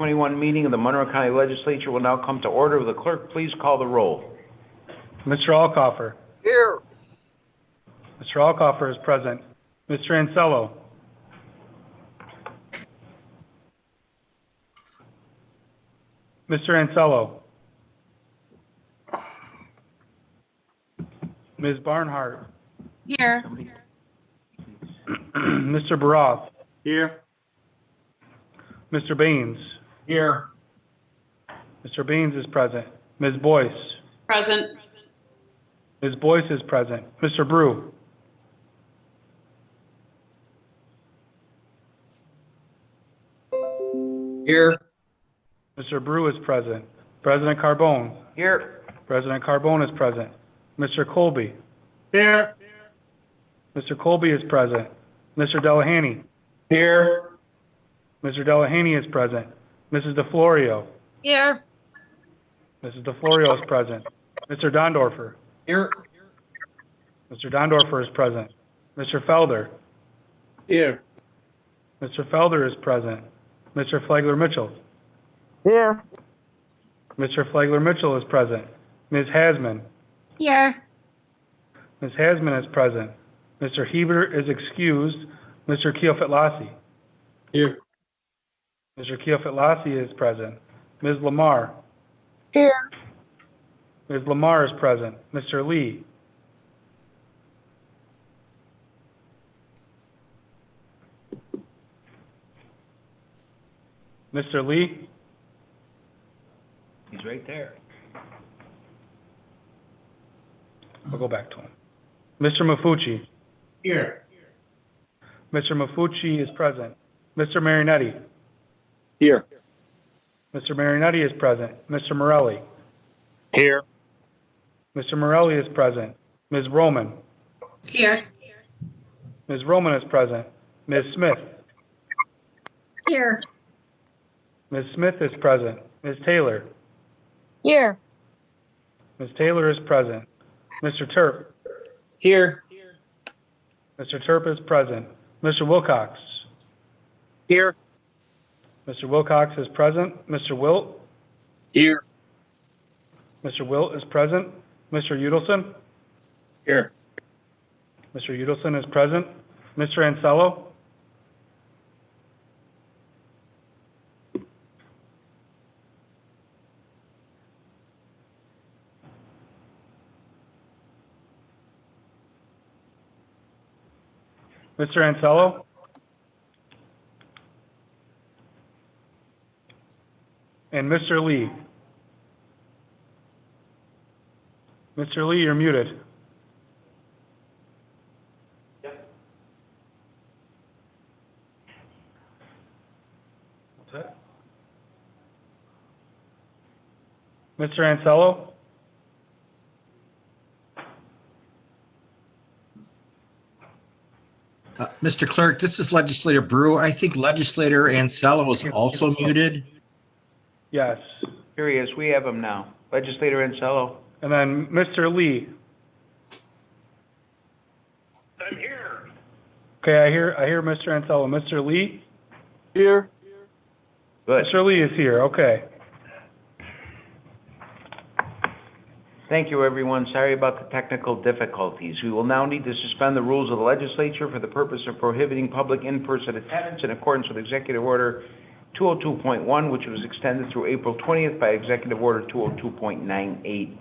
2021 meeting of the Monroe County Legislature will now come to order. Will the clerk please call the roll? Mr. Alcoffer. Here. Mr. Alcoffer is present. Mr. Ansello. Mr. Ansello. Ms. Barnhart. Here. Mr. Baroth. Here. Mr. Baines. Here. Mr. Baines is present. Ms. Boyce. Present. Ms. Boyce is present. Mr. Brew. Here. Mr. Brew is present. President Carbone. Here. President Carbone is present. Mr. Colby. Here. Mr. Colby is present. Mr. Delahanty. Here. Mr. Delahanty is present. Mrs. DeFlorio. Here. Mrs. DeFlorio is present. Mr. Dondorfer. Here. Mr. Dondorfer is present. Mr. Felder. Here. Mr. Felder is present. Mr. Flagler Mitchell. Here. Mr. Flagler Mitchell is present. Ms. Hasman. Here. Ms. Hasman is present. Mr. Heber is excused. Mr. Keophit-Lassie. Here. Mr. Keophit-Lassie is present. Ms. Lamar. Here. Ms. Lamar is present. Mr. Lee. Mr. Lee. He's right there. I'll go back to him. Mr. Mafucci. Here. Mr. Mafucci is present. Mr. Marinetti. Here. Mr. Marinetti is present. Mr. Morelli. Here. Mr. Morelli is present. Ms. Roman. Here. Ms. Roman is present. Ms. Smith. Here. Ms. Smith is present. Ms. Taylor. Here. Ms. Taylor is present. Mr. Turp. Here. Mr. Turp is present. Mr. Wilcox. Here. Mr. Wilcox is present. Mr. Wilt. Here. Mr. Wilt is present. Mr. Udelson. Here. Mr. Udelson is present. Mr. Ansello. Mr. Ansello. And Mr. Lee. Mr. Lee, you're muted. What's that? Mr. Ansello? Mr. Clerk, this is Legislator Brew. I think Legislator Ansello is also muted. Yes. Here he is. We have him now. Legislator Ansello. And then Mr. Lee. I'm here. Okay, I hear Mr. Ansello. Mr. Lee? Here. Good. Mr. Lee is here, okay. Thank you, everyone. Sorry about the technical difficulties. We will now need to suspend the rules of the legislature for the purpose of prohibiting public in-person attendance in accordance with Executive Order 202.1, which was extended through April 20th by Executive Order 202.98.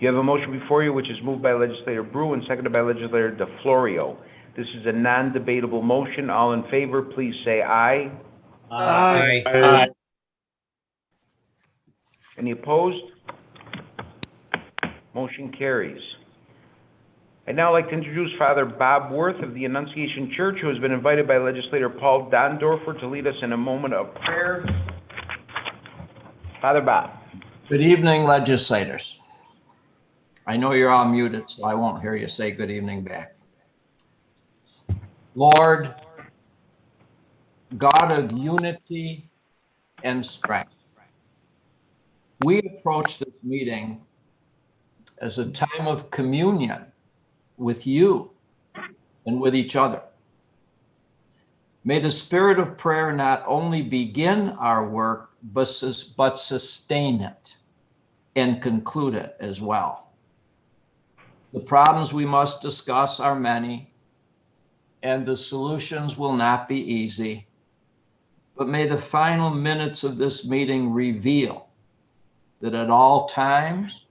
You have a motion before you, which is moved by Legislator Brew and seconded by Legislator DeFlorio. This is a non-debatable motion. All in favor, please say aye. Aye. Aye. Any opposed? Motion carries. I'd now like to introduce Father Bob Worth of the Annunciation Church, who has been invited by Legislator Paul Dondorfer to lead us in a moment of prayer. Father Bob. Good evening, legislators. I know you're all muted, so I won't hear you say good evening back. Lord, God of unity and strength, we approach this meeting as a time of communion with you and with each other. May the spirit of prayer not only begin our work, but sustain it and conclude it as well. The problems we must discuss are many, and the solutions will not be easy. But may the final minutes of this meeting reveal that at all times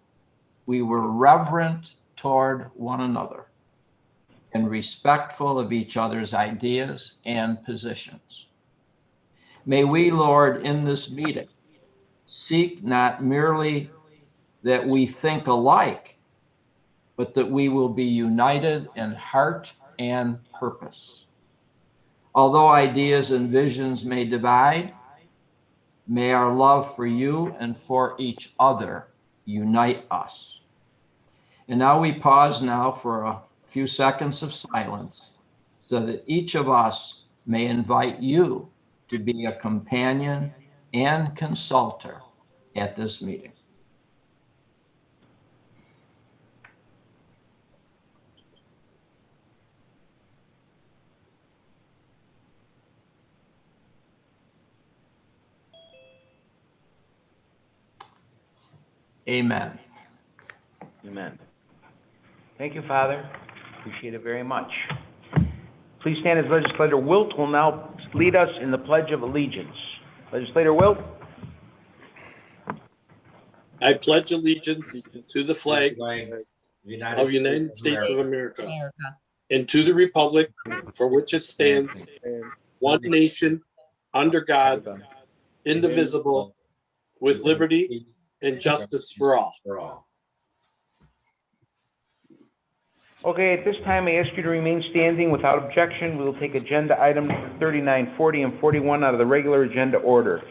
we were reverent toward one another and respectful of each other's ideas and positions. May we, Lord, in this meeting, seek not merely that we think alike, but that we will be united in heart and purpose. Although ideas and visions may divide, may our love for you and for each other unite us. And now we pause now for a few seconds of silence so that each of us may invite you to be a companion and consulter at this meeting. Amen. Amen. Thank you, Father. Appreciate it very much. Please stand as Legislator Wilt will now lead us in the Pledge of Allegiance. Legislator Wilt. I pledge allegiance to the flag of United States of America and to the republic for which it stands, one nation, under God, indivisible, with liberty and justice for all. Okay, at this time, I ask you to remain standing without objection. We will take agenda item number 39, 40, and 41 out of the regular agenda order.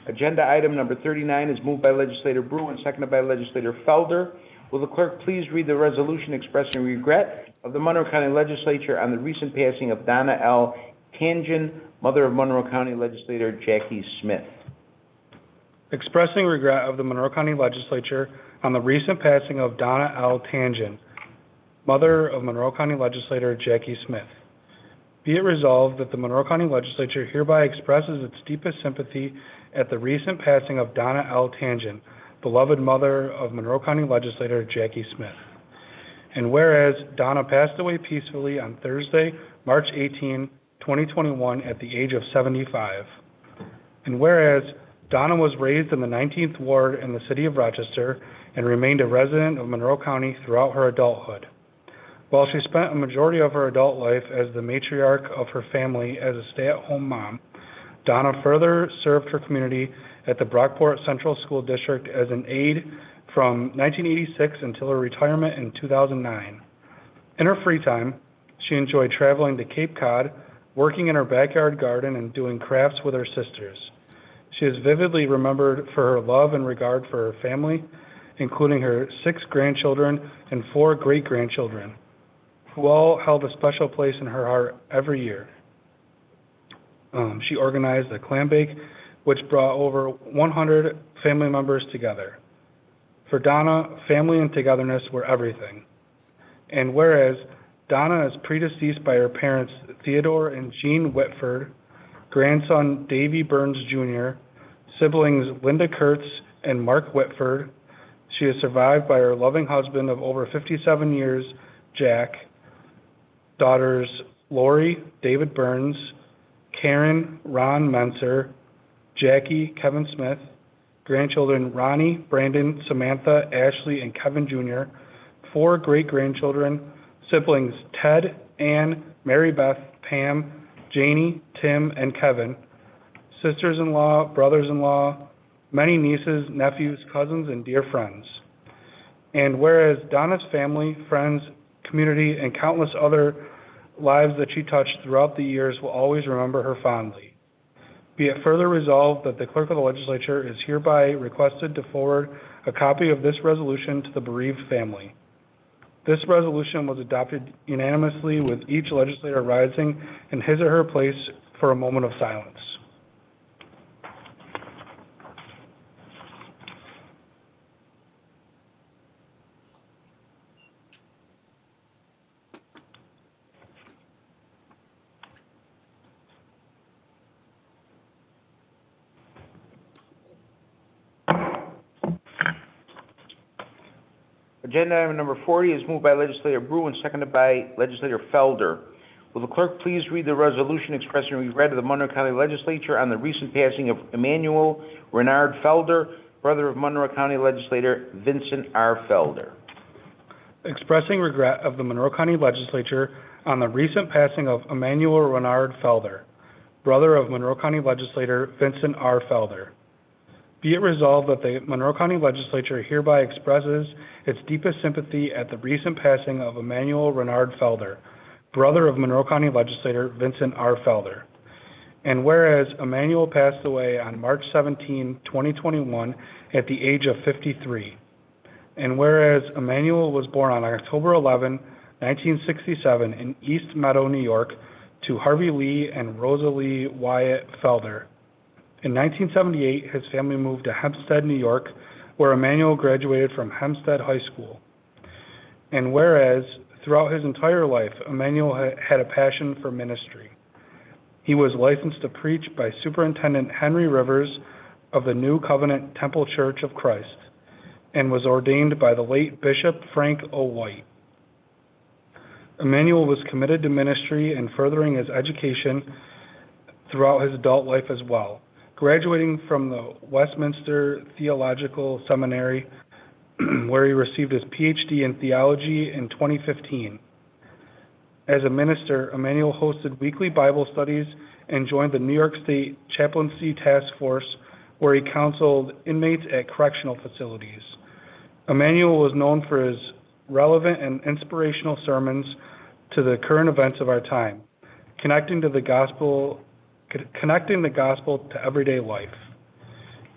Agenda item number 39 is moved by Legislator Brew and seconded by Legislator Felder. Will the clerk please read the resolution expressing regret of the Monroe County Legislature on the recent passing of Donna L. Tangent, mother of Monroe County Legislator Jackie Smith? Expressing regret of the Monroe County Legislature on the recent passing of Donna L. Tangent, mother of Monroe County Legislator Jackie Smith. Be it resolved that the Monroe County Legislature hereby expresses its deepest sympathy at the recent passing of Donna L. Tangent, beloved mother of Monroe County Legislator Jackie Smith. And whereas Donna passed away peacefully on Thursday, March 18, 2021, at the age of 75. And whereas Donna was raised in the 19th Ward in the city of Rochester and remained a resident of Monroe County throughout her adulthood. While she spent a majority of her adult life as the matriarch of her family as a stay-at-home mom, Donna further served her community at the Brockport Central School District as an aide from 1986 until her retirement in 2009. In her free time, she enjoyed traveling to Cape Cod, working in her backyard garden, and doing crafts with her sisters. She is vividly remembered for her love and regard for her family, including her 6 grandchildren and 4 great-grandchildren, who all held a special place in her heart every year. She organized a clam bake, which brought over 100 family members together. For Donna, family and togetherness were everything. And whereas Donna is predeceased by her parents, Theodore and Jean Whitford, grandson Davy Burns Jr., siblings Linda Kurtz and Mark Whitford, she is survived by her loving husband of over 57 years, Jack, daughters Lori, David Burns, Karen, Ron Menser, Jackie, Kevin Smith, grandchildren Ronnie, Brandon, Samantha, Ashley, and Kevin Jr., 4 great-grandchildren, siblings Ted, Ann, Mary Beth, Pam, Janie, Tim, and Kevin, sisters-in-law, brothers-in-law, many nieces, nephews, cousins, and dear friends. And whereas Donna's family, friends, community, and countless other lives that she touched throughout the years will always remember her fondly. Be it further resolved that the clerk of the legislature is hereby requested to forward a copy of this resolution to the bereaved family. This resolution was adopted unanimously with each legislator rising in his or her place for a moment of silence. Agenda item number 40 is moved by Legislator Brew and seconded by Legislator Felder. Will the clerk please read the resolution expressing regret of the Monroe County Legislature on the recent passing of Emmanuel Renard Felder, brother of Monroe County Legislator Vincent R. Felder? Expressing regret of the Monroe County Legislature on the recent passing of Emmanuel Renard Felder, brother of Monroe County Legislator Vincent R. Felder. Be it resolved that the Monroe County Legislature hereby expresses its deepest sympathy at the recent passing of Emmanuel Renard Felder, brother of Monroe County Legislator Vincent R. Felder. And whereas Emmanuel passed away on March 17, 2021, at the age of 53. And whereas Emmanuel was born on October 11, 1967, in East Meadow, New York, to Harvey Lee and Rosalie Wyatt Felder. In 1978, his family moved to Hempstead, New York, where Emmanuel graduated from Hempstead High School. And whereas, throughout his entire life, Emmanuel had a passion for ministry. He was licensed to preach by Superintendent Henry Rivers of the New Covenant Temple Church of Christ, and was ordained by the late Bishop Frank O. White. Emmanuel was committed to ministry and furthering his education throughout his adult life as well, graduating from the Westminster Theological Seminary, where he received his PhD in theology in 2015. As a minister, Emmanuel hosted weekly Bible studies and joined the New York State Chaplaincy Task Force, where he counseled inmates at correctional facilities. Emmanuel was known for his relevant and inspirational sermons to the current events of our time, connecting the gospel to everyday life.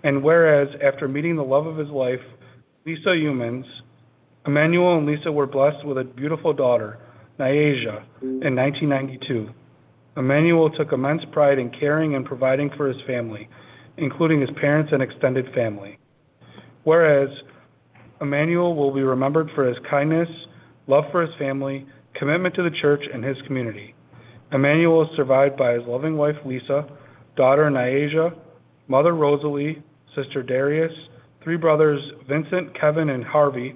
And whereas, after meeting the love of his life, Lisa Humans, Emmanuel and Lisa were blessed with a beautiful daughter, Nyasia, in 1992. Emmanuel took immense pride in caring and providing for his family, including his parents and extended family. Whereas, Emmanuel will be remembered for his kindness, love for his family, commitment to the church and his community. Emmanuel is survived by his loving wife, Lisa, daughter, Nyasia, mother, Rosalie, sister, Darius, 3 brothers, Vincent, Kevin, and Harvey,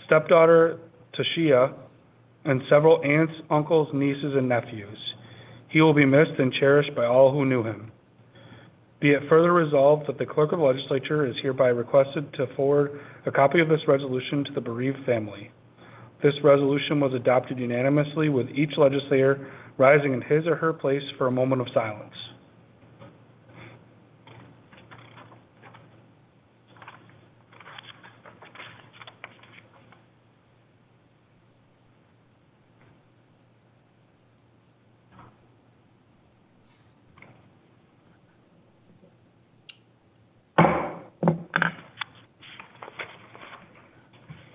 stepdaughter, Tashia, and several aunts, uncles, nieces, and nephews. He will be missed and cherished by all who knew him. Be it further resolved that the Clerk of the Legislature is hereby requested to forward a copy of this resolution to the bereaved family. This resolution was adopted unanimously, with each legislator rising in his or her place for a moment of silence.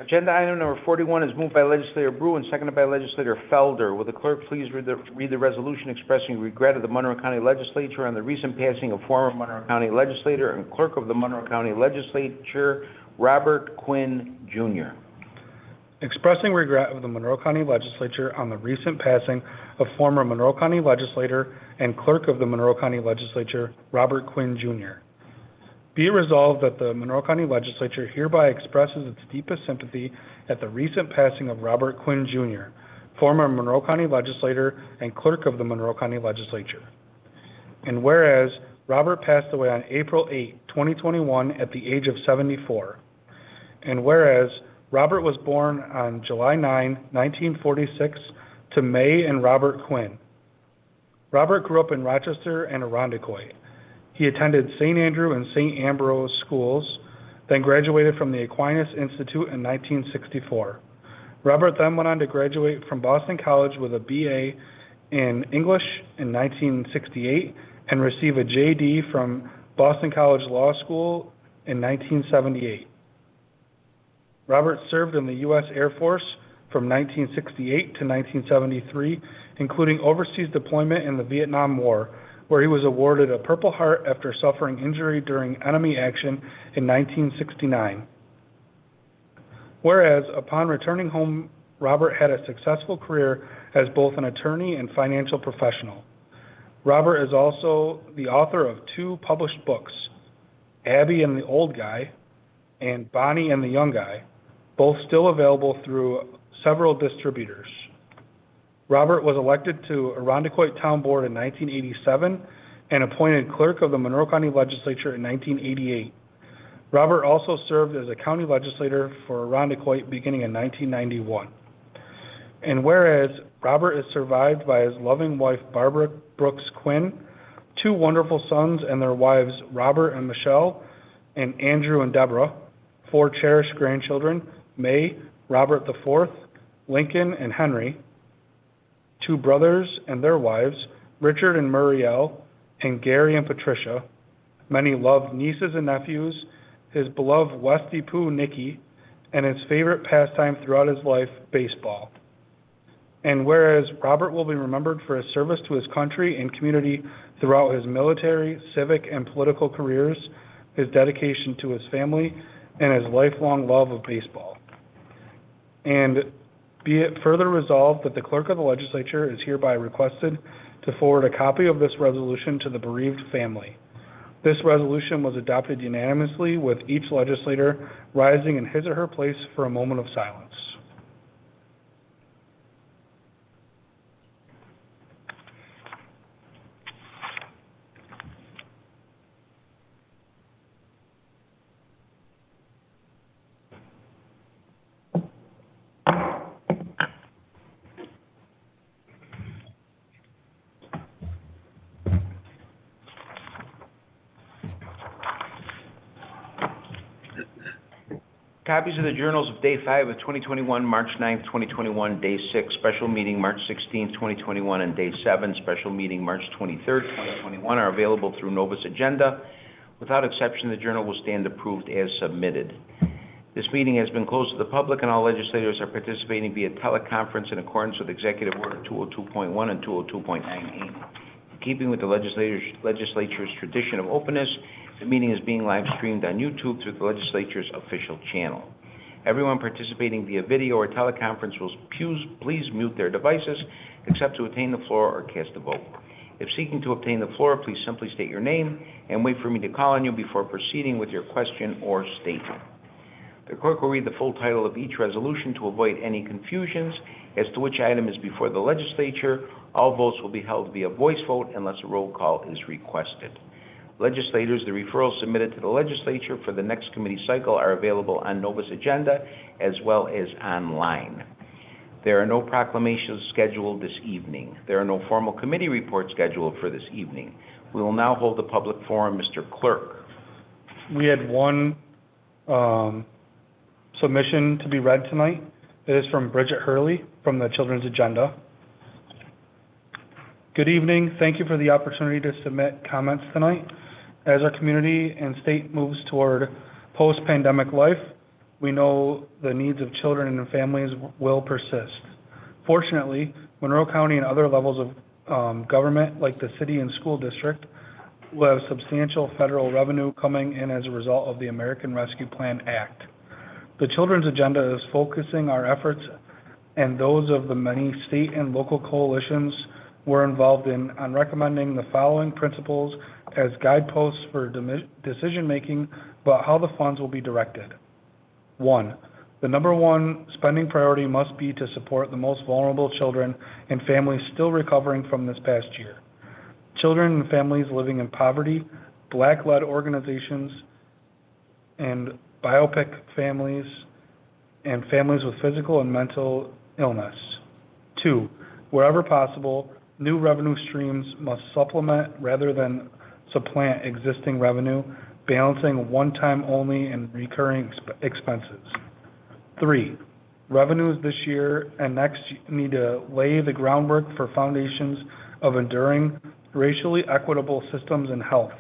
Agenda item number 41 is moved by Legislator Brew and seconded by Legislator Felder. Will the clerk please read the resolution expressing regret of the Monroe County Legislature on the recent passing of former Monroe County Legislator and Clerk of the Monroe County Legislature, Robert Quinn, Jr. Expressing regret of the Monroe County Legislature on the recent passing of former Monroe County Legislator and Clerk of the Monroe County Legislature, Robert Quinn, Jr. Be it resolved that the Monroe County Legislature hereby expresses its deepest sympathy at the recent passing of Robert Quinn, Jr., former Monroe County Legislator and Clerk of the Monroe County Legislature. And whereas Robert passed away on April 8, 2021, at the age of 74. And whereas Robert was born on July 9, 1946, to May and Robert Quinn. Robert grew up in Rochester and Irondequoit. He attended St. Andrew and St. Ambrose schools, then graduated from the Aquinas Institute in 1964. Robert then went on to graduate from Boston College with a BA in English in 1968 and receive a JD from Boston College Law School in 1978. Robert served in the U.S. Air Force from 1968 to 1973, including overseas deployment in the Vietnam War, where he was awarded a Purple Heart after suffering injury during enemy action in 1969. Whereas, upon returning home, Robert had a successful career as both an attorney and financial professional. Robert is also the author of 2 published books, Abby and the Old Guy and Bonnie and the Young Guy, both still available through several distributors. Robert was elected to Irondequoit Town Board in 1987 and appointed clerk of the Monroe County Legislature in 1988. Robert also served as a county legislator for Irondequoit beginning in 1991. And whereas Robert is survived by his loving wife, Barbara Brooks Quinn, 2 wonderful sons and their wives, Robert and Michelle, and Andrew and Deborah, 4 cherished grandchildren, May, Robert IV, Lincoln, and Henry, 2 brothers and their wives, Richard and Muriel, and Gary and Patricia, many loved nieces and nephews, his beloved Westy Pooh Nicky, and his favorite pastime throughout his life, baseball. And whereas Robert will be remembered for his service to his country and community throughout his military, civic, and political careers, his dedication to his family, and his lifelong love of baseball. And be it further resolved that the clerk of the legislature is hereby requested to forward a copy of this resolution to the bereaved family. This resolution was adopted unanimously, with each legislator rising in his or her place for a moment of silence. Copies of the journals of Day 5 of 2021, March 9th, 2021, Day 6, Special Meeting, March 16th, 2021, and Day 7, Special Meeting, March 23rd, 2021, are available through Novus Agenda. Without exception, the journal will stand approved as submitted. This meeting has been closed to the public, and all legislators are participating via teleconference in accordance with Executive Order 202.1 and 202.98. In keeping with the legislature's tradition of openness, the meeting is being live streamed on YouTube through the legislature's official channel. Everyone participating via video or teleconference will please mute their devices except to obtain the floor or cast a vote. If seeking to obtain the floor, please simply state your name and wait for me to call on you before proceeding with your question or statement. The clerk will read the full title of each resolution to avoid any confusions as to which item is before the legislature. All votes will be held via voice vote unless a roll call is requested. Legislators, the referrals submitted to the legislature for the next committee cycle are available on Novus Agenda as well as online. There are no proclamations scheduled this evening. There are no formal committee reports scheduled for this evening. We will now hold a public forum. Mr. Clerk. We had one submission to be read tonight. It is from Bridget Hurley from the Children's Agenda. Good evening. Thank you for the opportunity to submit comments tonight. As our community and state moves toward post-pandemic life, we know the needs of children and families will persist. Fortunately, Monroe County and other levels of government, like the city and school district, will have substantial federal revenue coming in as a result of the American Rescue Plan Act. The Children's Agenda is focusing our efforts and those of the many state and local coalitions we're involved in on recommending the following principles as guideposts for decision-making about how the funds will be directed. 1, the number one spending priority must be to support the most vulnerable children and families still recovering from this past year. Children and families living in poverty, Black-led organizations, and biopic families, and families with physical and mental illness. 2, wherever possible, new revenue streams must supplement rather than supplant existing revenue, balancing one-time only and recurring expenses. 3, revenues this year and next need to lay the groundwork for foundations of enduring, racially equitable systems in health,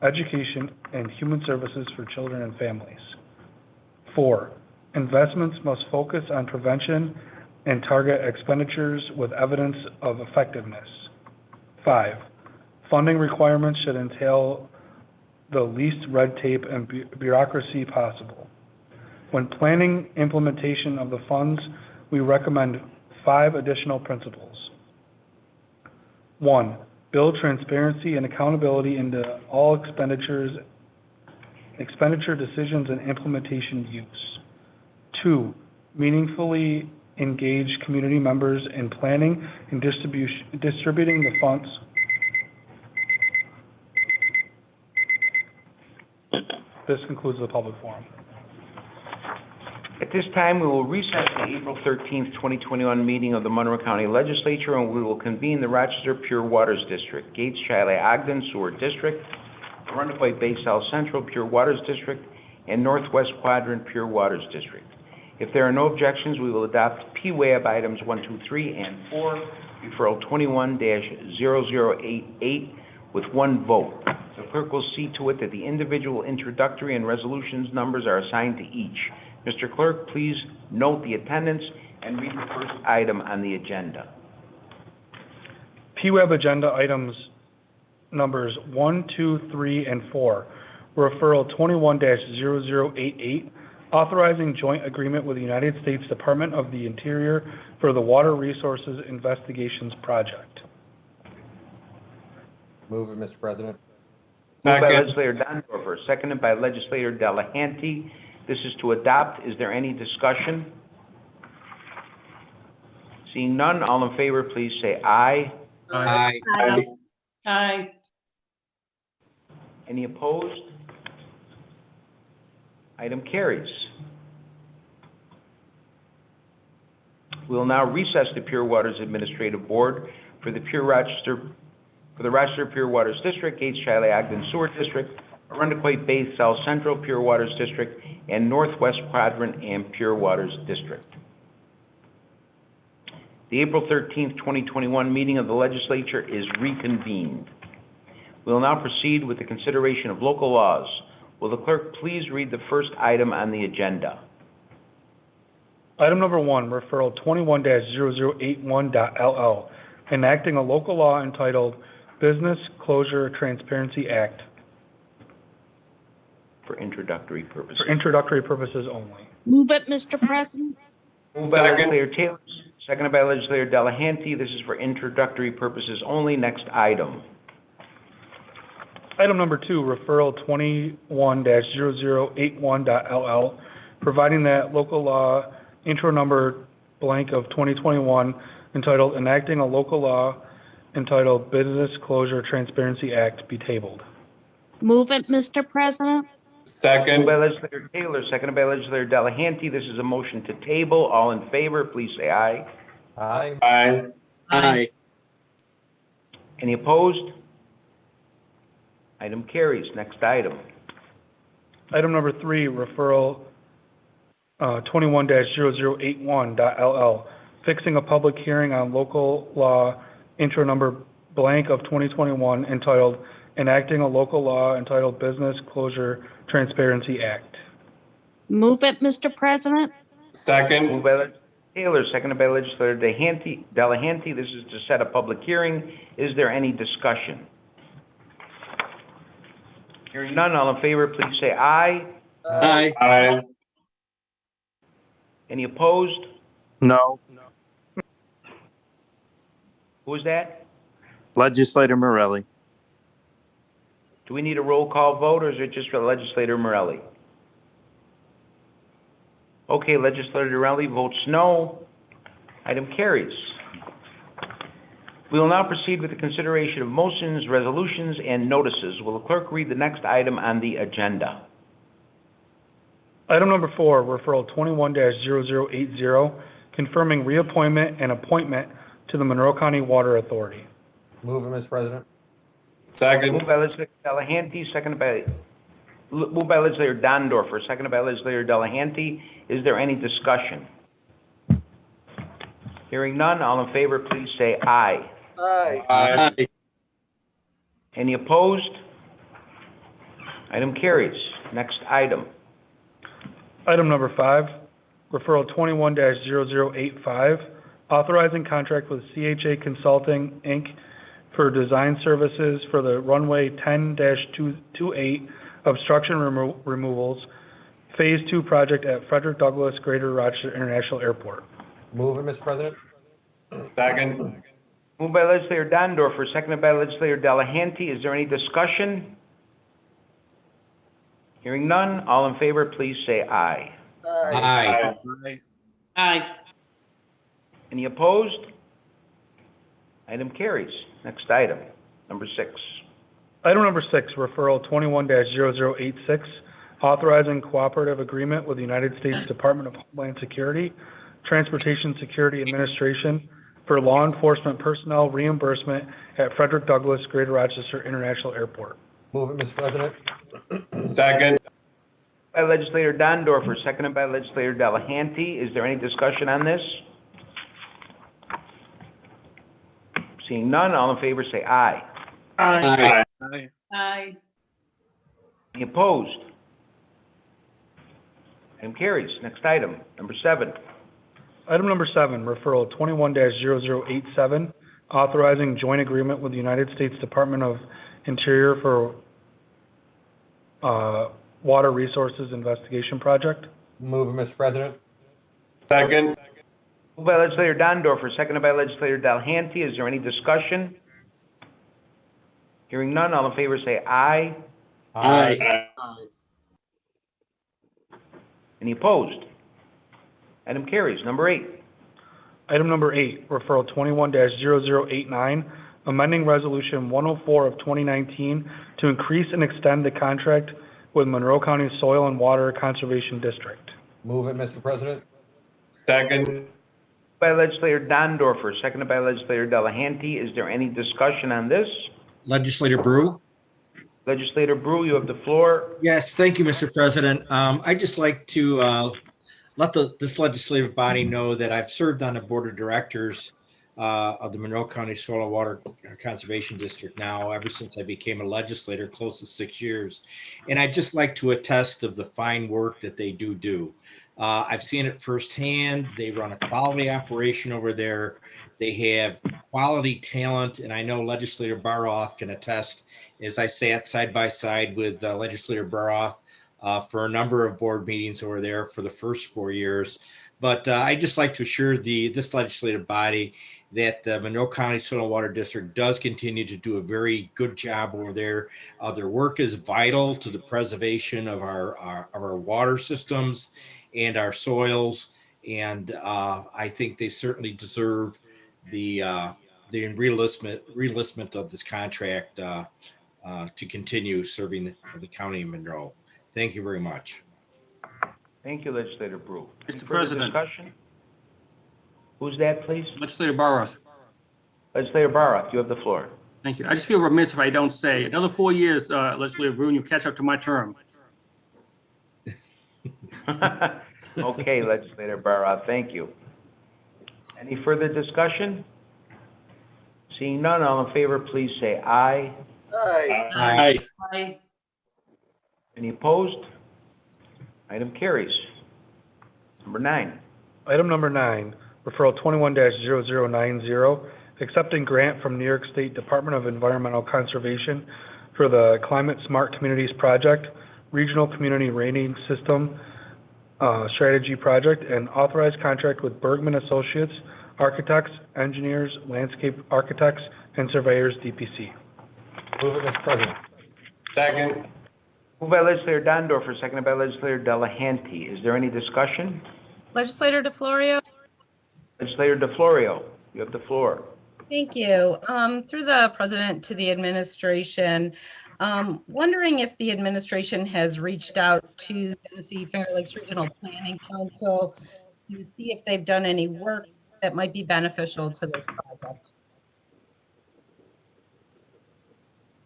education, and human services for children and families. 4, investments must focus on prevention and target expenditures with evidence of effectiveness. 5, funding requirements should entail the least red tape and bureaucracy possible. When planning implementation of the funds, we recommend 5 additional principles. 1, build transparency and accountability into all expenditure decisions and implementation use. 2, meaningfully engage community members in planning and distributing the funds. This concludes the public forum. At this time, we will recess the April 13th, 2021 meeting of the Monroe County Legislature, and we will convene the Rochester Pure Waters District, Gates, Shiloh, Ogden Sewer District, Arundecoit Bay South Central Pure Waters District, and Northwest Quadrant Pure Waters District. If there are no objections, we will adopt PWAB items 1, 2, 3, and 4, referral 21-0088 with one vote. The clerk will see to it that the individual introductory and resolutions numbers are assigned to each. Mr. Clerk, please note the attendance and read the first item on the agenda. PWAB agenda items numbers 1, 2, 3, and 4. Referral 21-0088, authorizing joint agreement with the United States Department of the Interior for the Water Resources Investigations Project. Move it, Mr. President. Moved by Legislator Dondorfer, seconded by Legislator Delahanty. This is to adopt. Is there any discussion? Seeing none, all in favor, please say aye. Aye. Aye. Any opposed? Item carries. We will now recess the Pure Waters Administrative Board for the Rochester Pure Waters District, Gates, Shiloh, Ogden Sewer District, Arundecoit Bay South Central Pure Waters District, and Northwest Quadrant and Pure Waters District. The April 13th, 2021 meeting of the Legislature is reconvened. We will now proceed with the consideration of local laws. Will the clerk please read the first item on the agenda? Item number 1, referral 21-0081.LL, enacting a local law entitled Business Closure Transparency Act For introductory purposes. for introductory purposes only. Move it, Mr. President. Moved by Legislator Taylor, seconded by Legislator Delahanty. This is for introductory purposes only. Next item. Item number 2, referral 21-0081.LL, providing that local law intro number blank of 2021 entitled enacting a local law entitled Business Closure Transparency Act be tabled. Move it, Mr. President. Second. Moved by Legislator Taylor, seconded by Legislator Delahanty. This is a motion to table. All in favor, please say aye. Aye. Aye. Aye. Any opposed? Item carries. Next item. Item number 3, referral 21-0081.LL, fixing a public hearing on local law intro number blank of 2021 entitled enacting a local law entitled Business Closure Transparency Act. Move it, Mr. President. Second. Moved by Legislator Taylor, seconded by Legislator Delahanty. This is to set a public hearing. Is there any discussion? Hearing none, all in favor, please say aye. Aye. Aye. Any opposed? No. Who is that? Legislator Morelli. Do we need a roll call vote, or is it just for Legislator Morelli? Okay, Legislator Morelli votes no. Item carries. We will now proceed with the consideration of motions, resolutions, and notices. Will the clerk read the next item on the agenda? Item number 4, referral 21-0080, confirming reappointment and appointment to the Monroe County Water Authority. Move it, Mr. President. Second. Moved by Legislator Delahanty, moved by Legislator Dondorfer, seconded by Legislator Delahanty. Is there any discussion? Hearing none, all in favor, please say aye. Aye. Aye. Any opposed? Item carries. Next item. Item number 5, referral 21-0085, authorizing contract with CHA Consulting, Inc. for design services for the runway 10-28 obstruction removals, Phase 2 project at Frederick Douglass Greater Rochester International Airport. Move it, Mr. President. Second. Moved by Legislator Dondorfer, seconded by Legislator Delahanty. Is there any discussion? Hearing none, all in favor, please say aye. Aye. Aye. Any opposed? Item carries. Next item, number 6. Item number 6, referral 21-0086, authorizing cooperative agreement with the United States Department of Homeland Security, Transportation Security Administration for law enforcement personnel reimbursement at Frederick Douglass Greater Rochester International Airport. Move it, Mr. President. Second. By legislator Dondorfer, seconded by legislator Delahanty. Is there any discussion on this? Seeing none, all in favor say aye. Aye. Aye. Uh, Any opposed? Item carries. Next item, number 7. Item number 7, referral 21-0087, authorizing joint agreement with the United States Department of Interior for Water Resources Investigation Project. Move it, Mr. President. Second. Moved by legislator Dondorfer, seconded by legislator Delahanty. Is there any discussion? Hearing none, all in favor say aye. Aye. Any opposed? Item carries. Number 8. Item number 8, referral 21-0089, amending resolution 104 of 2019 to increase and extend the contract with Monroe County Soil and Water Conservation District. Move it, Mr. President. Second. By legislator Dondorfer, seconded by legislator Delahanty. Is there any discussion on this? Legislator Brew? Legislator Brew, you have the floor. Yes, thank you, Mr. President. I'd just like to let this legislative body know that I've served on the board of directors of the Monroe County Soil and Water Conservation District now ever since I became a legislator, close to 6 years. And I'd just like to attest of the fine work that they do. I've seen it firsthand. They run a quality operation over there. They have quality talent, and I know Legislator Baroth can attest, as I sat side by side with Legislator Baroth for a number of board meetings over there for the first 4 years. But I'd just like to assure this legislative body that the Monroe County Soil and Water District does continue to do a very good job over there. Their work is vital to the preservation of our water systems and our soils, and I think they certainly deserve the reenlistment of this contract to continue serving the county of Monroe. Thank you very much. Thank you, Legislator Brew. Any Mr. further President. discussion? Who's that, please? Legislator Barros. Legislator Baroth, you have the floor. Thank you. I just feel remiss if I don't say, another 4 years, Legislator Brew, and you catch up to my term. Okay, Legislator Baroth, thank you. Any further discussion? Seeing none, all in favor, please say aye. Aye. Aye. Any opposed? Item carries. Number 9. Item number 9, referral 21-0090, accepting grant from New York State Department of Environmental Conservation for the Climate Smart Communities Project, Regional Community Rating System Strategy Project, and authorized contract with Bergman Associates, Architects, Engineers, Landscape Architects, and Surveyors, DPC. Move it, Mr. President. Second. Moved by legislator Dondorfer, seconded by legislator Delahanty. Is there any discussion? Legislator DeFlorio. Legislator DeFlorio, you have the floor. Thank you. Through the president to the administration, wondering if the administration has reached out to Tennessee Finger Lakes Regional Planning Council to see if they've done any work that might be beneficial to this project.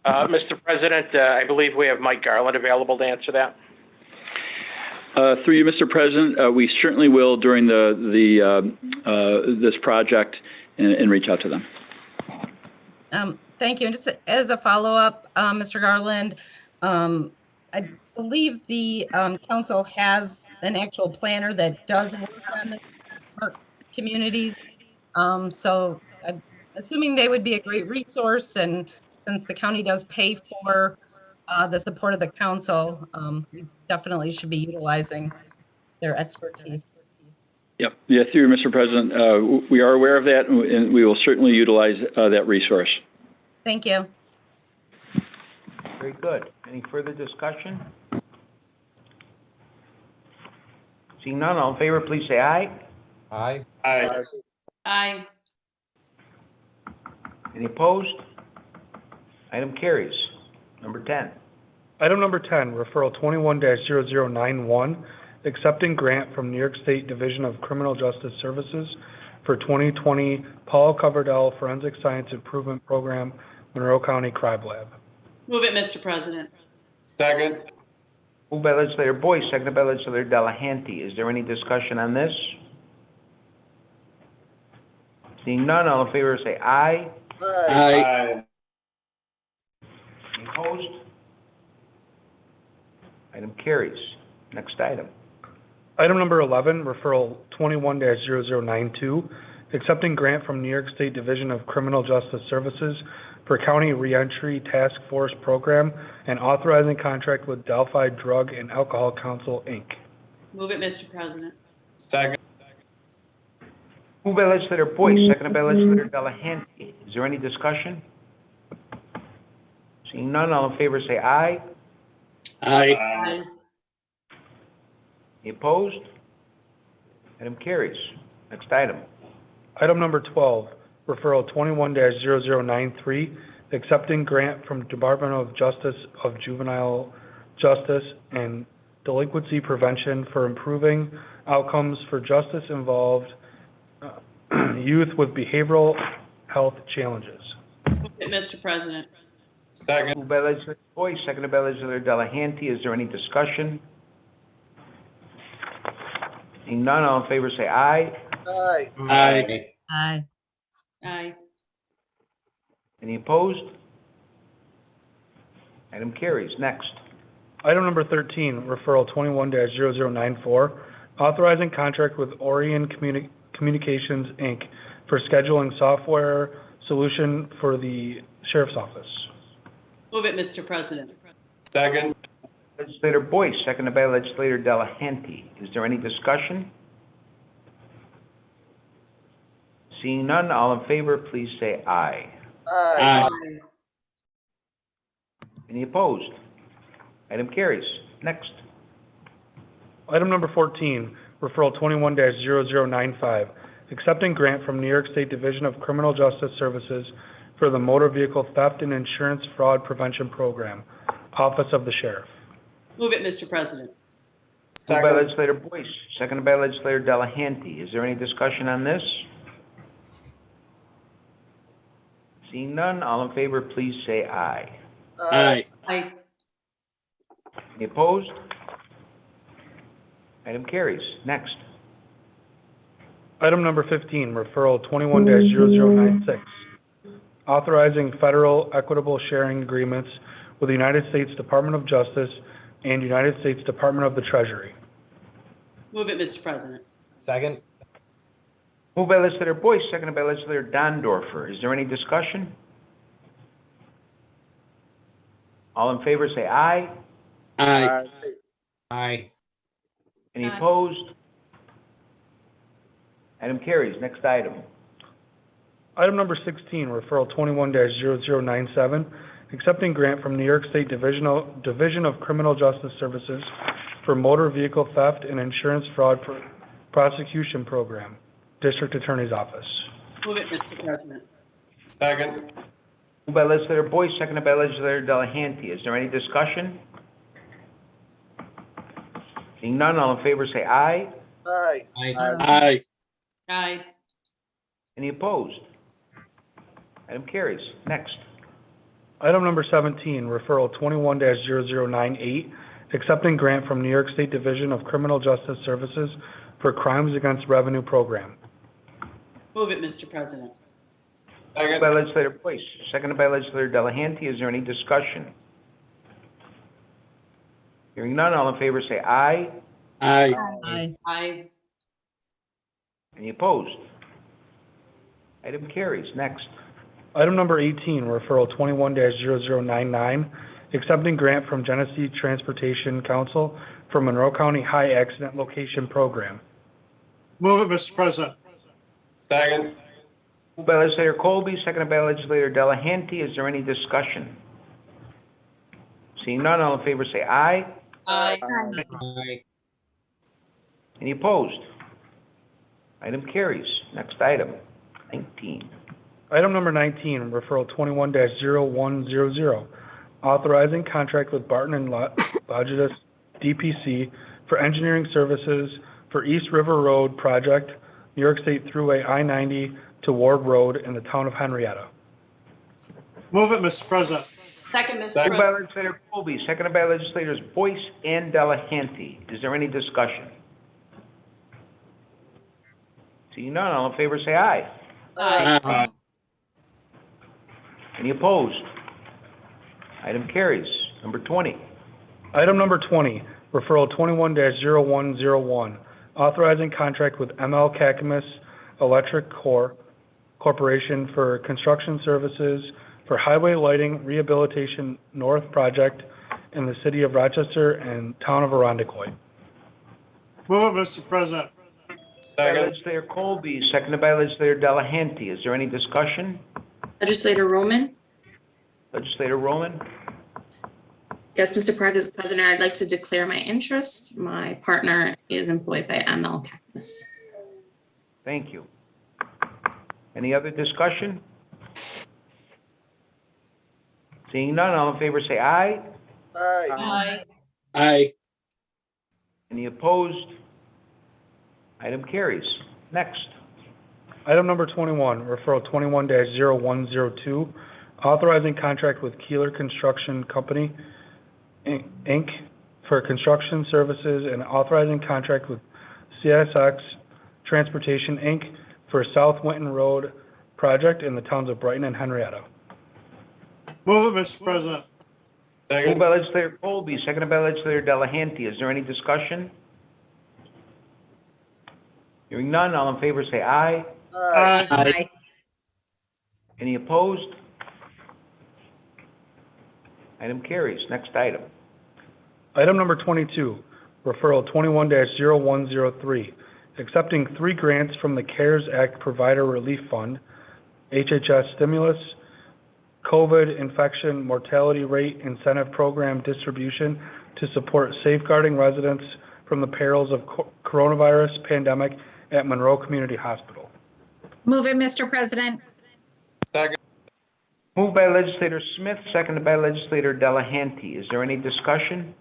Mr. President, I believe we have Mike Garland available to answer that. Through you, Mr. President, we certainly will during this project and reach out to them. Thank you. And just as a follow-up, Mr. Garland, I believe the council has an actual planner that does work on the smart communities. So I'm assuming they would be a great resource, and since the county does pay for the support of the council, we definitely should be utilizing their expertise. Yep. Yeah, through you, Mr. President, we are aware of that, and we will certainly utilize that resource. Thank you. Very good. Any further discussion? Seeing none, all in favor, please say aye. Aye. Aye. Aye. Any opposed? Item carries. Number 10. Item number 10, referral 21-0091, accepting grant from New York State Division of Criminal Justice Services for 2020 Paul Coverdell Forensic Science Improvement Program, Monroe County Crime Lab. Move it, Mr. President. Second. Moved by legislator Boyce, seconded by legislator Delahanty. Is there any discussion on this? Seeing none, all in favor say aye. Aye. Any opposed? Item carries. Next item. Item number 11, referral 21-0092, accepting grant from New York State Division of Criminal Justice Services for County Reentry Task Force Program and authorizing contract with Delphi Drug and Alcohol Council, Inc. Move it, Mr. President. Second. Moved by legislator Boyce, seconded by legislator Delahanty. Is there any discussion? Seeing none, all in favor say aye. Aye. Any opposed? Item carries. Next item. Item number 12, referral 21-0093, accepting grant from Department of Justice of Juvenile Justice and Delinquency Prevention for improving outcomes for justice-involved youth with behavioral health challenges. Move it, Mr. President. Second. Moved by legislator Boyce, seconded by legislator Delahanty. Is there any discussion? Seeing none, all in favor say aye. Aye. Aye. Aye. Any opposed? Item carries. Next. Item number 13, referral 21-0094, authorizing contract with Orion Communications, Inc. for scheduling software solution for the Sheriff's Office. Move it, Mr. President. Second. Legislator Boyce, seconded by legislator Delahanty. Is there any discussion? Seeing none, all in favor, please say aye. Aye. Any opposed? Item carries. Next. Item number 14, referral 21-0095, accepting grant from New York State Division of Criminal Justice Services for the Motor Vehicle Theft and Insurance Fraud Prevention Program, Office of the Sheriff. Move it, Mr. President. Moved by legislator Boyce, seconded by legislator Delahanty. Is there any discussion on this? Seeing none, all in favor, please say aye. Aye. Aye. Any opposed? Item carries. Next. Item number 15, referral 21-0096, authorizing federal equitable sharing agreements with the United States Department of Justice and United States Department of the Treasury. Move it, Mr. President. Second. Moved by legislator Boyce, seconded by legislator Dondorfer. Is there any discussion? All in favor say aye. Aye. Aye. Any Aye. opposed? Item carries. Next item. Item number 16, referral 21-0097, accepting grant from New York State Division of Criminal Justice Services for Motor Vehicle Theft and Insurance Fraud Prosecution Program, District Attorney's Office. Move it, Mr. President. Second. Moved by legislator Boyce, seconded by legislator Delahanty. Is there any discussion? Seeing none, all in favor say aye. Aye. Aye. Aye. Any opposed? Item carries. Next. Item number 17, referral 21-0098, accepting grant from New York State Division of Criminal Justice Services for Crimes Against Revenue Program. Move it, Mr. President. Moved by legislator Boyce, seconded by legislator Delahanty. Is there any discussion? Hearing none, all in favor say aye. Aye. Aye. Aye. Any opposed? Item carries. Next. Item number 18, referral 21-0099, accepting grant from Genesee Transportation Council for Monroe County High Accident Location Program. Move it, Mr. President. Second. Moved by legislator Colby, seconded by legislator Delahanty. Is there any discussion? Seeing none, all in favor say aye. Aye. Aye. Any opposed? Item carries. Next item, 19. Item number 19, referral 21-0100, authorizing contract with Barton and Logidus DPC for engineering services for East River Road project, New York State Thruway I-90 to Ward Road in the town of Henrietta. Move it, Mr. President. Second, Mr. Moved by President. legislator Colby, seconded by legislators Boyce and Delahanty. Is there any discussion? Seeing none, all in favor say aye. Aye. Any opposed? Item carries. Number 20. Item number 20, referral 21-0101, authorizing contract with ML Cacamus Electric Corporation for construction services for highway lighting rehabilitation north project in the city of Rochester and town of Arundecoy. Move it, Mr. President. By legislator Colby, seconded by legislator Delahanty. Is there any discussion? Legislator Roman? Legislator Roman? Yes, Mr. President, I'd like to declare my interest. My partner is employed by ML Cacamus. Thank you. Any other discussion? Seeing none, all in favor say aye. Aye. Aye. Any opposed? Item carries. Next. Item number 21, referral 21-0102, authorizing contract with Keeler Construction Company, Inc. for construction services and authorizing contract with CSX Transportation, Inc. for South Winton Road project in the towns of Brighton and Henrietta. Move it, Mr. President. Moved by legislator Colby, seconded by legislator Delahanty. Is there any discussion? Hearing none, all in favor say aye. Aye. Any opposed? Item carries. Next item. Item number 22, referral 21-0103, accepting 3 grants from the CARES Act Provider Relief Fund, HHS Stimulus, COVID Infection Mortality Rate Incentive Program distribution to support safeguarding residents from the perils of coronavirus pandemic at Monroe Community Hospital. Move it, Mr. President. Moved by legislator Smith, seconded by legislator Delahanty. Is there any discussion?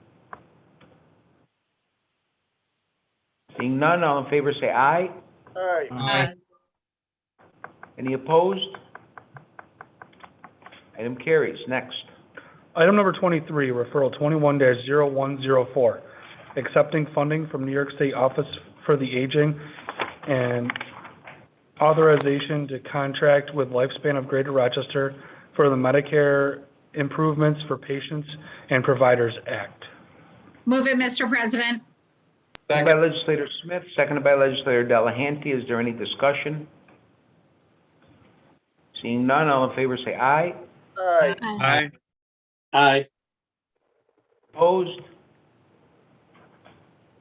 Seeing none, all in favor say aye. Aye. Any opposed? Item carries. Next. Item number 23, referral 21-0104, accepting funding from New York State Office for the Aging and authorization to contract with Lifespan of Greater Rochester for the Medicare Improvements for Patients and Providers Act. Move it, Mr. President. Moved by legislator Smith, seconded by legislator Delahanty. Is there any discussion? Seeing none, all in favor say aye. Aye. Aye. Opposed?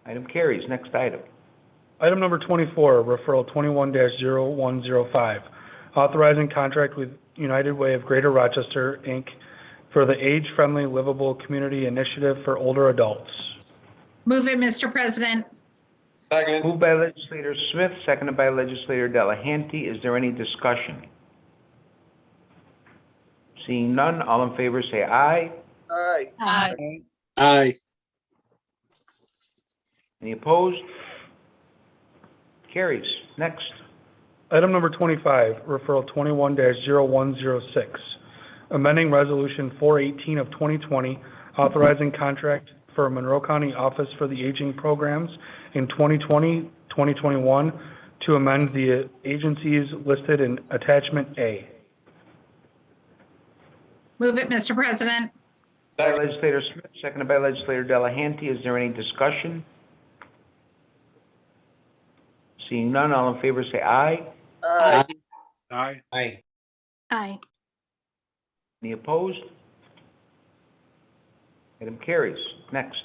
Item carries. Next item. Item number 24, referral 21-0105, authorizing contract with United Way of Greater Rochester, Inc. for the Age-Friendly Livable Community Initiative for Older Adults. Move it, Mr. President. Moved by legislator Smith, seconded by legislator Delahanty. Is there any discussion? Seeing none, all in favor say aye. Aye. Aye. Any opposed? Carries. Next. Item number 25, referral 21-0106, amending resolution 418 of 2020, authorizing contract for Monroe County Office for the Aging programs in 2020-2021 to amend the agencies listed in attachment A. Move it, Mr. President. By legislator Smith, seconded by legislator Delahanty. Is there any discussion? Seeing none, all in favor say aye. Aye. Aye. Aye. Any opposed? Item carries. Next.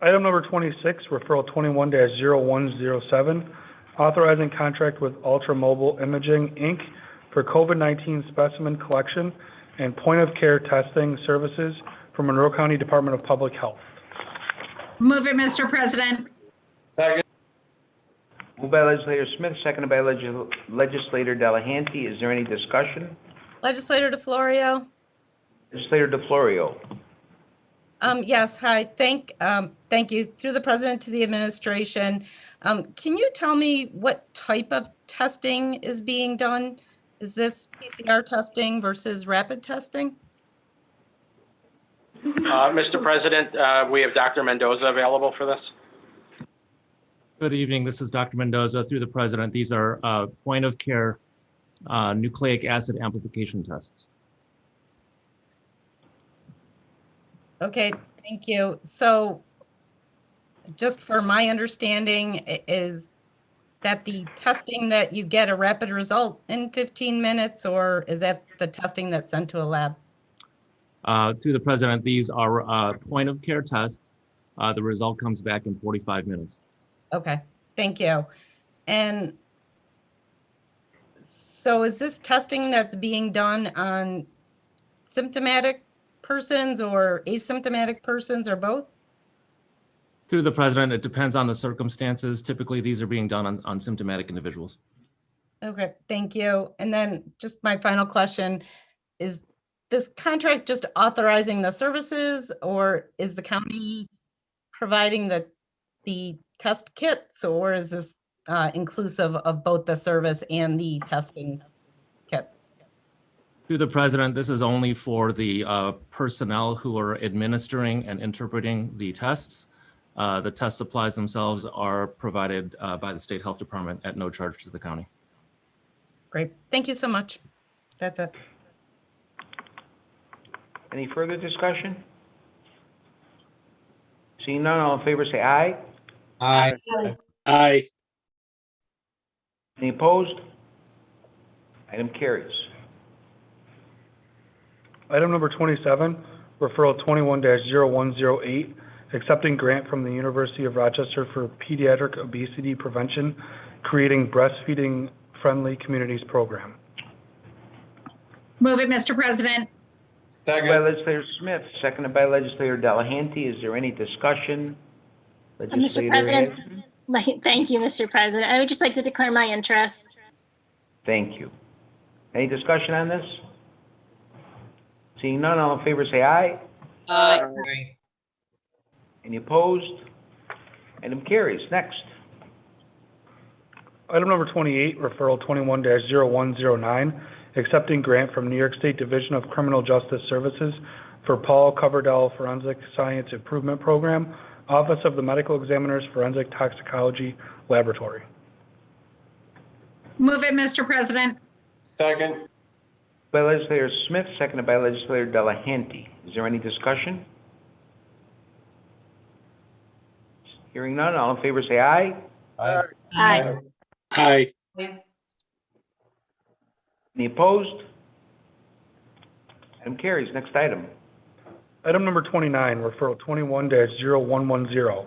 Item number 26, referral 21-0107, authorizing contract with Ultra Mobile Imaging, Inc. for COVID-19 specimen collection and point-of-care testing services for Monroe County Department of Public Health. Move it, Mr. President. Moved Moved by legislator Smith, seconded by legislator Delahanty. Is there any discussion? Legislator DeFlorio? Legislator DeFlorio. Yes, hi, thank you. Through the president to the administration, can you tell me what type of testing is being done? Is this PCR testing versus rapid testing? Mr. President, we have Dr. Mendoza available for this. Good evening. This is Dr. Mendoza. Through the president, these are point of care nucleic acid amplification tests. Okay, thank you. So just for my understanding, is that the testing that you get a rapid result in 15 minutes, or is that the testing that's sent to a lab? Through the president, these are point of care tests. The result comes back in 45 minutes. Okay, thank you. And so is this testing that's being done on symptomatic persons or asymptomatic persons or both? Through the president, it depends on the circumstances. Typically, these are being done on symptomatic individuals. Okay, thank you. And then just my final question, is this contract just authorizing the services, or is the county providing the test kits, or is this inclusive of both the service and the testing kits? Through the president, this is only for the personnel who are administering and interpreting the tests. The test supplies themselves are provided by the state health department at no charge to the county. Great, thank you so much. That's it. Any further discussion? Seeing none, all in favor say aye. Aye. Aye. Any opposed? Item carries. Item number 27, referral 21-0108, accepting grant from the University of Rochester for pediatric obesity prevention, creating breastfeeding-friendly communities program. Move it, Mr. President. Moved by legislator Smith, seconded by legislator Delahanty. Is there any discussion? Mr. Legislator President, Hagan? thank you, Mr. President. I would just like to declare my interest. Thank you. Any discussion on this? Seeing none, all in favor say aye. Aye. Any opposed? Item carries. Next. Item number 28, referral 21-0109, accepting grant from New York State Division of Criminal Justice Services for Paul Coverdell Forensic Science Improvement Program, Office of the Medical Examiner's Forensic Toxicology Laboratory. Move it, Mr. President. Second. By legislator Smith, seconded by legislator Delahanty. Is there any discussion? Hearing none, all in favor say aye. Aye. Aye. Aye. Any opposed? Item carries. Next item. Item number 29, referral 21-0110,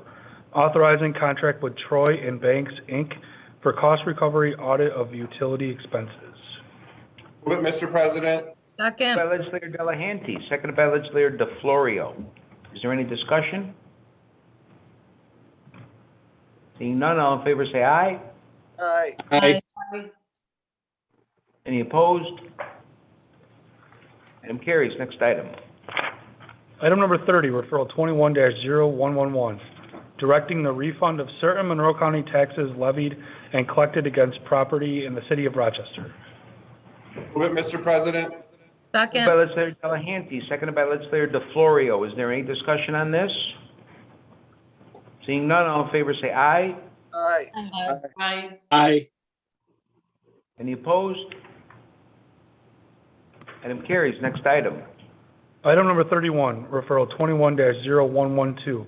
authorizing contract with Troy and Banks, Inc. for cost recovery audit of utility expenses. Move it, Mr. President. Second. By legislator Delahanty, seconded by legislator DeFlorio. Is there any discussion? Seeing none, all in favor say aye. Aye. Aye. Any opposed? Item carries. Next item. Item number 30, referral 21-0111, directing the refund of certain Monroe County taxes levied and collected against property in the city of Rochester. Move it, Mr. President. Second. By legislator Delahanty, seconded by legislator DeFlorio. Is there any discussion on this? Seeing none, all in favor say aye. Aye. Aye. Aye. Any opposed? Item carries. Next item. Item number 31, referral 21-0112,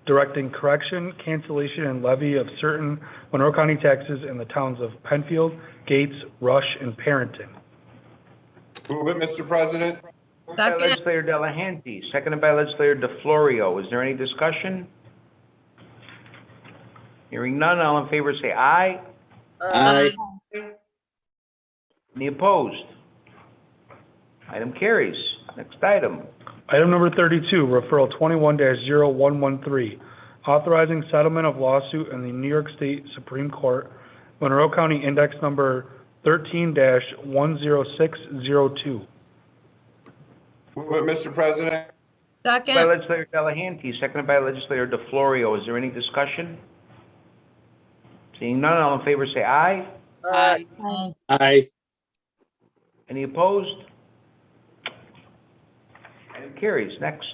directing correction, cancellation, and levy of certain Monroe County taxes in the towns of Penfield, Gates, Rush, and Perrington. Move it, Mr. President. Moved by legislator Delahanty, seconded by legislator DeFlorio. Is there any discussion? Hearing none, all in favor say aye. Aye. Any opposed? Item carries. Next item. Item number 32, referral 21-0113, authorizing settlement of lawsuit in the New York State Supreme Court Monroe County Index Number 13-10602. Move it, Mr. President. By Second. legislator Delahanty, seconded by legislator DeFlorio. Is there any discussion? Seeing none, all in favor say aye. Aye. Aye. Any opposed? Item carries. Next.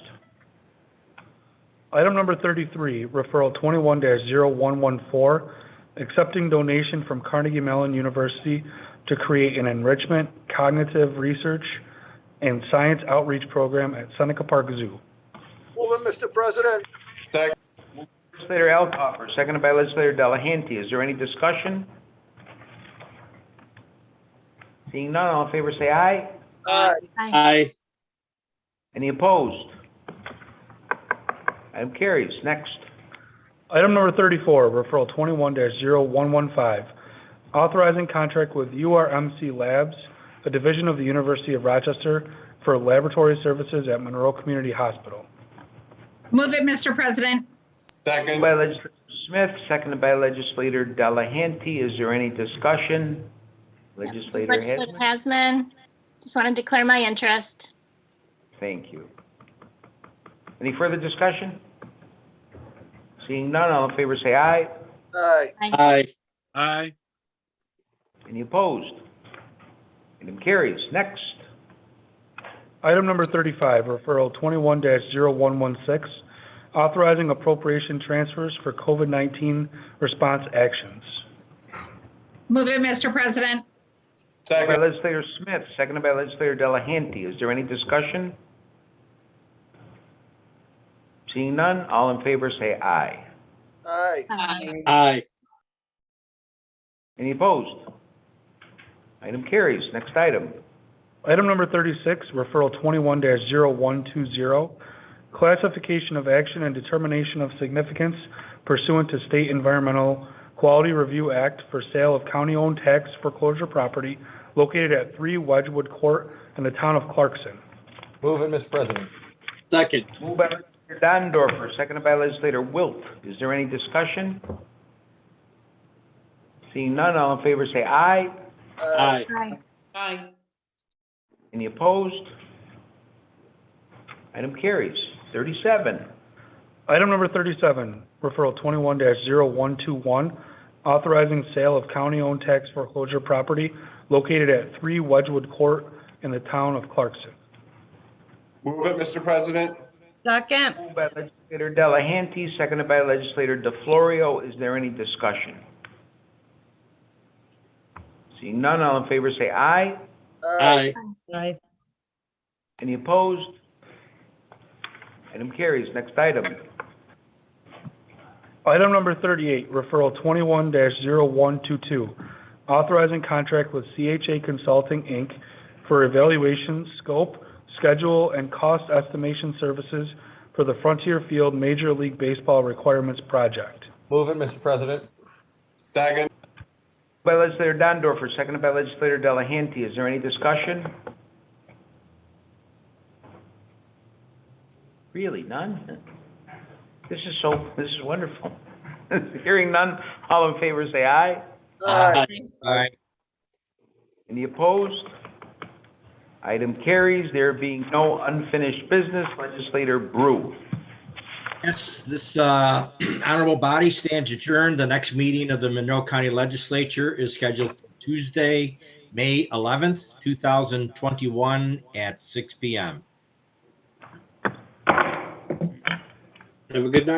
Item number 33, referral 21-0114, accepting donation from Carnegie Mellon University to create an enrichment, cognitive research, and science outreach program at Seneca Park Zoo. Move it, Mr. President. Second. Legislator Alcoffer, seconded by legislator Delahanty. Is there any discussion? Seeing none, all in favor say aye. Aye. Aye. Any opposed? Item carries. Next. Item number 34, referral 21-0115, authorizing contract with URMC Labs, a division of the University of Rochester, for laboratory services at Monroe Community Hospital. Move it, Mr. President. Second. By legislator Smith, seconded by legislator Delahanty. Is there any discussion? Legislator Legislator Hasman. Hasman. Just want to declare my interest. Thank you. Any further discussion? Seeing none, all in favor say aye. Aye. Aye. Aye. Any opposed? Item carries. Next. Item number 35, referral 21-0116, authorizing appropriation transfers for COVID-19 response actions. Move it, Mr. President. By Second. legislator Smith, seconded by legislator Delahanty. Is there any discussion? Seeing none, all in favor say aye. Aye. Aye. Any opposed? Item carries. Next item. Item number 36, referral 21-0120, classification of action and determination of significance pursuant to State Environmental Quality Review Act for sale of county-owned tax foreclosure property located at 3 Wedgwood Court in the town of Clarkson. Move it, Mr. President. Second. Moved by legislator Dondorfer, seconded by legislator Wilt. Is there any discussion? Seeing none, all in favor say aye. Aye. Aye. Any opposed? Item carries. 37. Item number 37, referral 21-0121, authorizing sale of county-owned tax foreclosure property located at 3 Wedgwood Court in the town of Clarkson. Move it, Mr. President. Second. Moved by legislator Delahanty, seconded by legislator DeFlorio. Is there any discussion? Seeing none, all in favor say aye. Aye. Aye. Any opposed? Item carries. Next item. Item number 38, referral 21-0122, authorizing contract with CHA Consulting, Inc. for evaluation, scope, schedule, and cost estimation services for the Frontier Field Major League Baseball Requirements Project. Move it, Mr. President. Second. By legislator Dondorfer, seconded by legislator Delahanty. Is there any discussion? Really, none? This is wonderful. Hearing none, all in favor say aye. Aye. Aye. Any opposed? Item carries. There being no unfinished business, legislator Brew. Yes, this honorable body stands adjourned. The next meeting of the Monroe County Legislature is scheduled for Tuesday, May 11th, 2021 at 6 p.m. Have a good night.